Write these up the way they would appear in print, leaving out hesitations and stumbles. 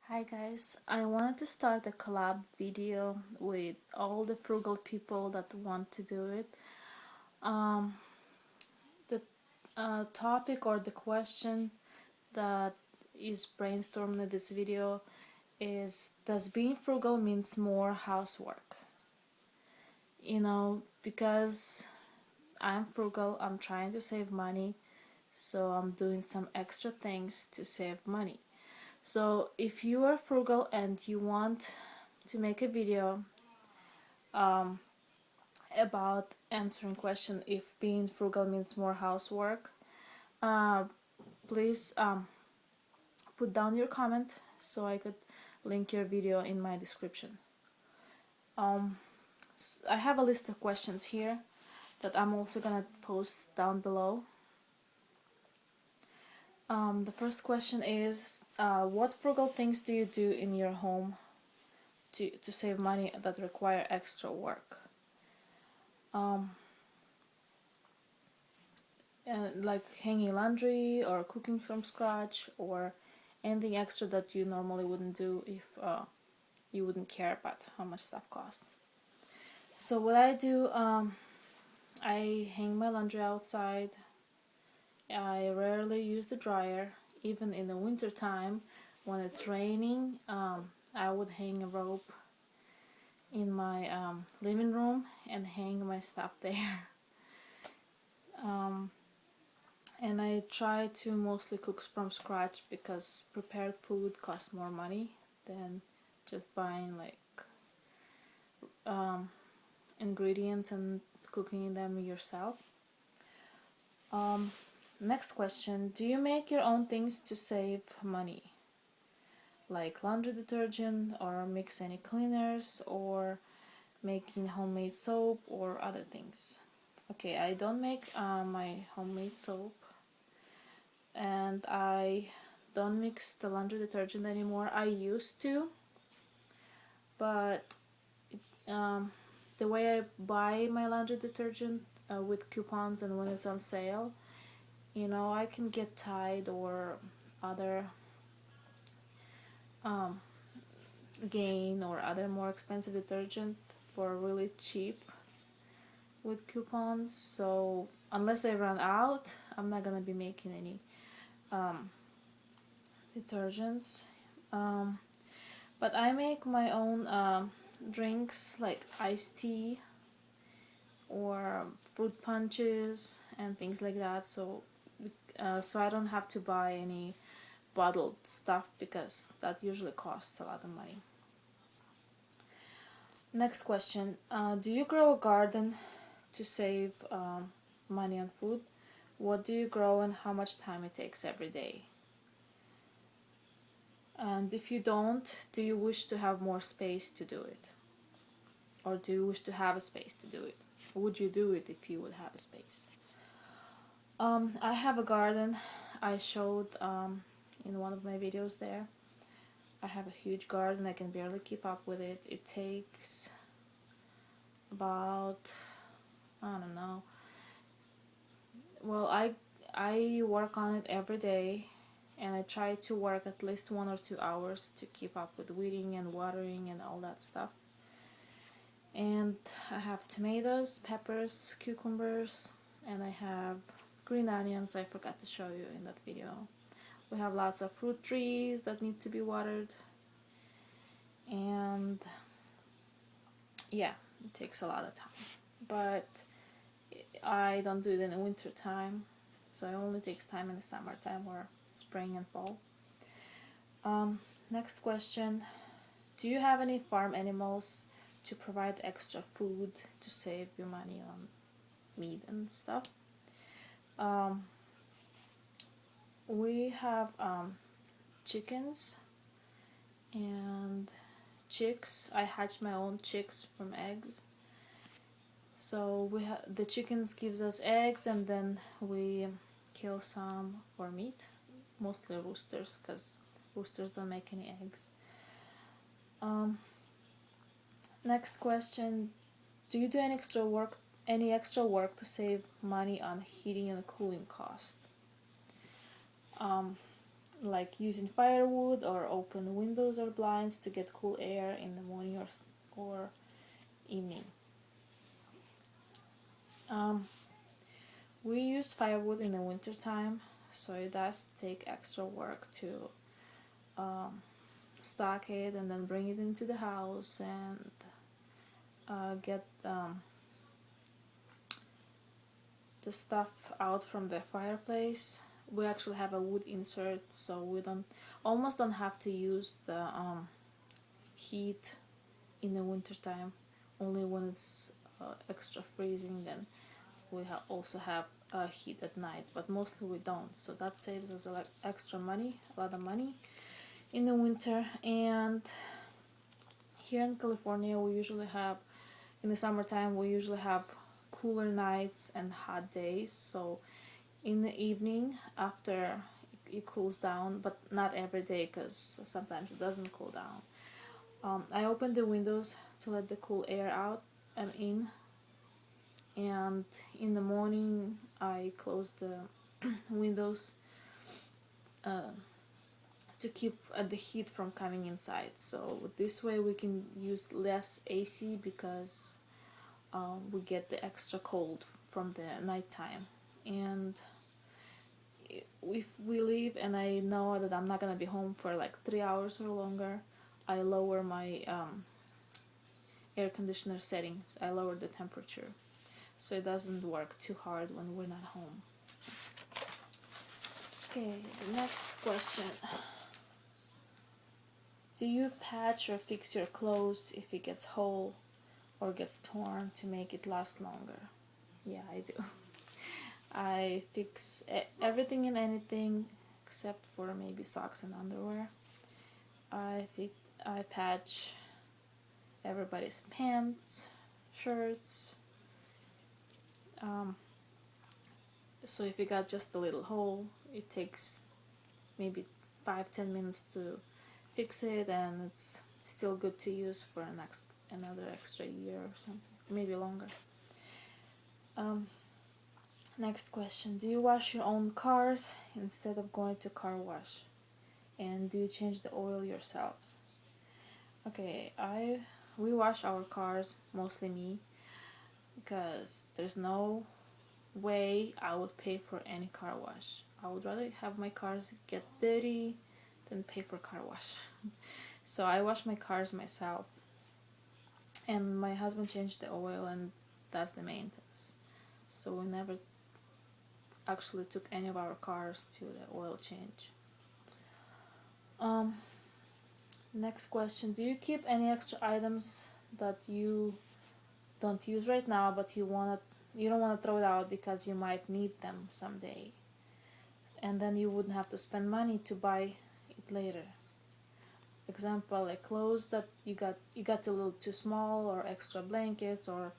Hi guys, I wanted to start a collab video with all the frugal people that want to do it. Um, the topic or the question that is brainstormed in this video is, does being frugal means more housework? Because I'm frugal, I'm trying to save money, so I'm doing some extra things to save money. So if you are frugal and you want to make a video um, about answering question if being frugal means more housework, uh, please put down your comment so I could link your video in my description. um, I have a list of questions here that I'm also gonna post down below. The first question is, what frugal things do you do in your home to save money that require extra work? um, like hanging laundry or cooking from scratch or anything extra that you normally wouldn't do if you wouldn't care about how much stuff costs. So what I do, I hang my laundry outside. I rarely use the dryer, even in the winter time when it's raining. I would hang a rope in my living room and hang my stuff there. um, and I try to mostly cook from scratch because prepared food costs more money than just buying like um, ingredients and cooking them yourself. Um, Next question, do you make your own things to save money? Like laundry detergent, or mix any cleaners, or making homemade soap, or other things? Okay, I don't make my homemade soap, and I don't mix the laundry detergent anymore. I used to, but um, the way I buy my laundry detergent with coupons and when it's on sale, I can get Tide or other um, Gain or other more expensive detergent for really cheap with coupons. So unless I run out, I'm not gonna be making any um, detergents. Um, but I make my own drinks like iced tea or fruit punches and things like that. So I don't have to buy any bottled stuff because that usually costs a lot of money. Next question, do you grow a garden to save money on food? What do you grow and how much time it takes every day? And if you don't, do you wish to have more space to do it? Or do you wish to have a space to do it? Would you do it if you would have a space? I have a garden. I showed in one of my videos there. I have a huge garden. I can barely keep up with it. It takes about, I don't know. Well, I work on it every day, and I try to work at least 1 or 2 hours to keep up with weeding and watering and all that stuff. And I have tomatoes, peppers, cucumbers, and I have green onions. I forgot to show you in that video. We have lots of fruit trees that need to be watered, and yeah, it takes a lot of time. But I don't do it in the winter time, so it only takes time in the summertime or spring and fall. Next question, do you have any farm animals to provide extra food to save you money on meat and stuff? Um, we have chickens and chicks. I hatch my own chicks from eggs. So the chickens gives us eggs, and then we kill some for meat, mostly roosters, because roosters don't make any eggs. Next question, do you do any extra work to save money on heating and cooling costs? like using firewood or open windows or blinds to get cool air in the morning or evening. Um, we use firewood in the winter time, so it does take extra work to um, stock it and then bring it into the house and get the stuff out from the fireplace. We actually have a wood insert, so we don't have to use the heat in the winter time. Only when it's extra freezing, then we also have heat at night, but mostly we don't. So that saves us extra money, a lot of money in the winter. And here in California, in the summertime, we usually have cooler nights and hot days. So in the evening, after it cools down, but not every day because sometimes it doesn't cool down. I open the windows to let the cool air out and in, and in the morning I close the windows uh, to keep the heat from coming inside. So this way we can use less AC because we get the extra cold from the nighttime. And if we leave and I know that I'm not gonna be home for like 3 hours or longer, I lower my air conditioner settings. I lower the temperature so it doesn't work too hard when we're not home. Okay, the next question. Do you patch or fix your clothes if it gets whole or gets torn to make it last longer? Yeah, I do. I fix everything and anything except for maybe socks and underwear. I patch everybody's pants, shirts. So if you got just a little hole, it takes maybe 5-10 minutes to fix it, and it's still good to use for another extra year or something, maybe longer. Next question: do you wash your own cars instead of going to car wash? And do you change the oil yourselves? Okay, we wash our cars, mostly me, because there's no way I would pay for any car wash. I would rather have my cars get dirty than pay for car wash. So I wash my cars myself, and my husband changed the oil and does the maintenance. So we never actually took any of our cars to the oil change. Next question: do you keep any extra items that you don't use right now, but you don't want to throw it out because you might need them someday, and then you wouldn't have to spend money to buy it later? Example, like clothes that you got a little too small, or extra blankets, or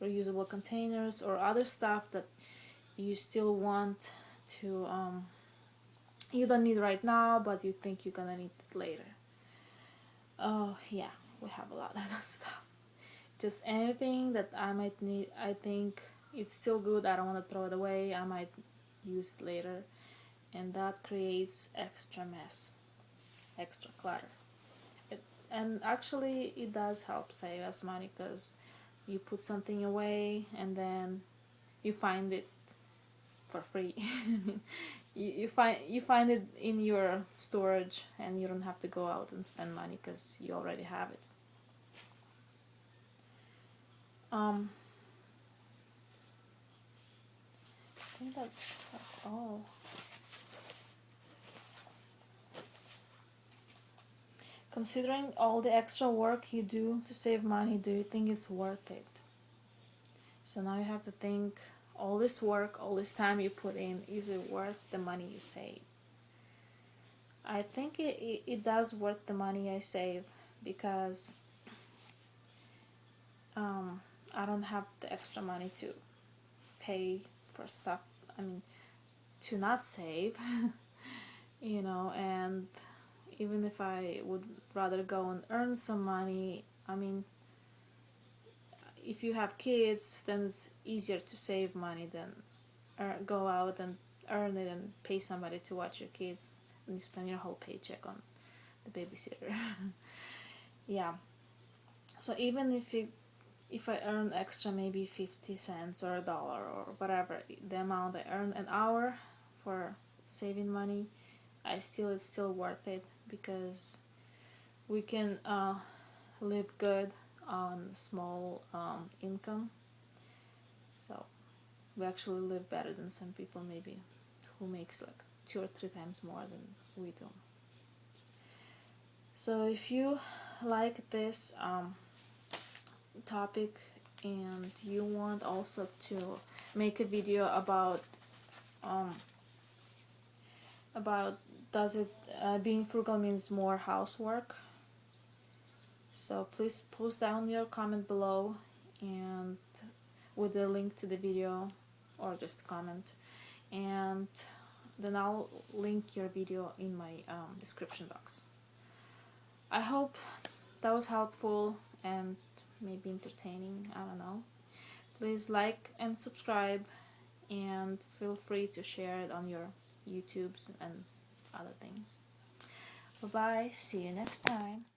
reusable containers, or other stuff that you still want to you don't need right now, but you think you're gonna need it later. Oh yeah, we have a lot of that stuff. Just anything that I might need, I think it's still good, I don't want to throw it away, I might use it later, and that creates extra mess, extra clutter. And actually it does help save us money, because you put something away and then you find it for free. you find it in your storage, and you don't have to go out and spend money because you already have it. I think that's all. Considering all the extra work you do to save money, do you think it's worth it? So now you have to think, all this work, all this time you put in, is it worth the money you save? I think it does worth the money I save, because I don't have the extra money to pay for stuff. I mean, to not save, and even if I would rather go and earn some money, I mean, if you have kids, then it's easier to save money than go out and earn it and pay somebody to watch your kids. you spend your whole paycheck on the babysitter. Yeah. So even if I earn extra, maybe 50 cents or $1 or whatever the amount I earn an hour for saving money, it's still worth it, because we can live good on small income. So we actually live better than some people maybe who makes like 2 or 3 times more than we do. So if you like this topic and you want also to make a video about does it being frugal means more housework, so please post down your comment below and with the link to the video, or just comment, and then I'll link your video in my description box. I hope that was helpful and maybe entertaining, I don't know. Please like and subscribe, and feel free to share it on your YouTubes and other things. Bye bye, see you next time.